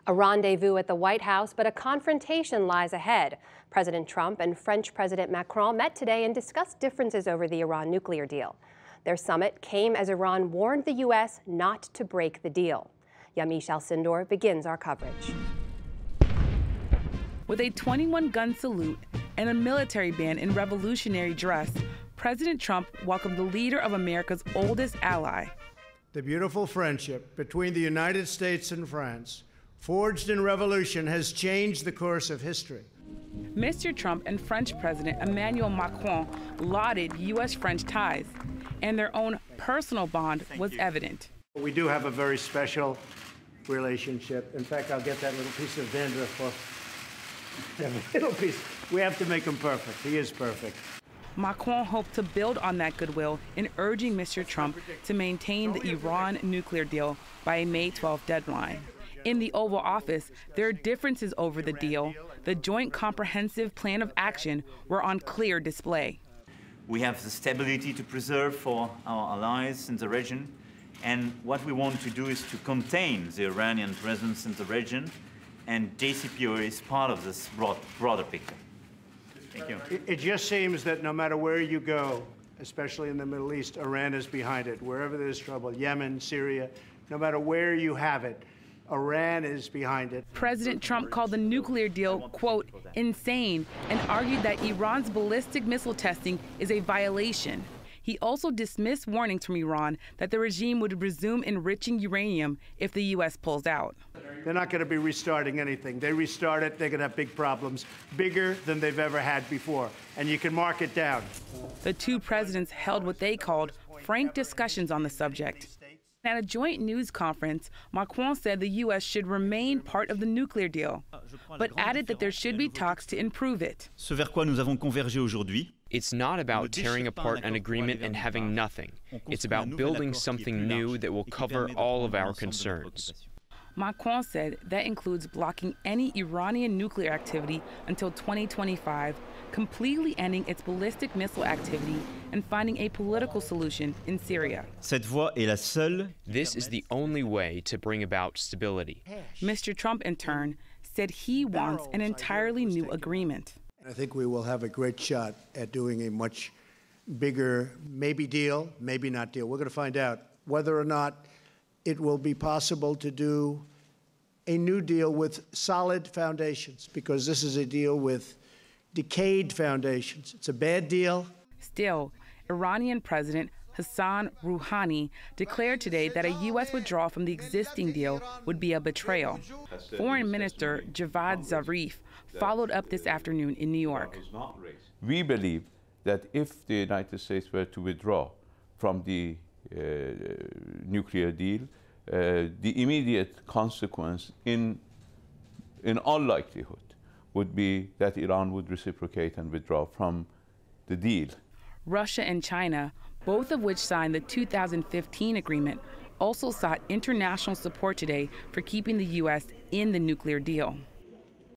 A rendezvous at the White House, but a confrontation lies ahead. President Trump and French President Macron met today and discussed differences over the Iran nuclear deal. Their summit came as Iran warned the U.S. not to break the deal. Yamiche Alcindor begins our coverage. With a 21-gun salute and a military band in revolutionary dress, President Trump welcomed the leader of America's oldest ally. The beautiful friendship between the United States and France, forged in revolution, has changed the course of history. Mr. Trump and French President Emmanuel Macron lauded U.S.-French ties, and their own personal bond was evident. We do have a very special relationship. In fact, I'll get that little piece of dandruff off. That little piece. We have to make him perfect. He is perfect. Macron hoped to build on that goodwill in urging Mr. Trump to maintain the Iran nuclear deal by a May 12 deadline. In the Oval Office, there are differences over the deal. The Joint Comprehensive Plan of Action were on clear display. We have the stability to preserve for our allies in the region, and what we want to do is to contain the Iranian presence in the region, and JCPOA is part of this broader picture. Thank you. It just seems that no matter where you go, especially in the Middle East, Iran is behind it. Wherever there's trouble, Yemen, Syria, no matter where you have it, Iran is behind it. President Trump called the nuclear deal, quote, insane, and argued that Iran's ballistic missile testing is a violation. He also dismissed warnings from Iran that the regime would resume enriching uranium if the U.S. pulls out. They're not going to be restarting anything. They restart it, they're going to have big problems, bigger than they've ever had before. And you can mark it down. The two presidents held what they called frank discussions on the subject. At a joint news conference, Macron said the U.S. should remain part of the nuclear deal, but added that there should be talks to improve it. Ce vers quoi nous avons convergé aujourd'hui. It's not about tearing apart an agreement and having nothing. It's about building something new that will cover all of our concerns. Macron said that includes blocking any Iranian nuclear activity until 2025, completely ending its ballistic missile activity, and finding a political solution in Syria. Cette voie est la seule. This is the only way to bring about stability. Mr. Trump, in turn, said he wants an entirely new agreement. I think we will have a great shot at doing a much bigger, maybe deal, maybe not deal. We're going to find out whether or not it will be possible to do a new deal with solid foundations, because this is a deal with decayed foundations. It's a bad deal. Still, Iranian President Hassan Rouhani declared today that a U.S. withdrawal from the existing deal would be a betrayal. Foreign Minister Javad Zarif followed up this afternoon in New York. We believe that if the United States were to withdraw from the nuclear deal, the immediate consequence in all likelihood would be that Iran would reciprocate and withdraw from the deal. Russia and China, both of which signed the 2015 agreement, also sought international support today for keeping the U.S. in the nuclear deal.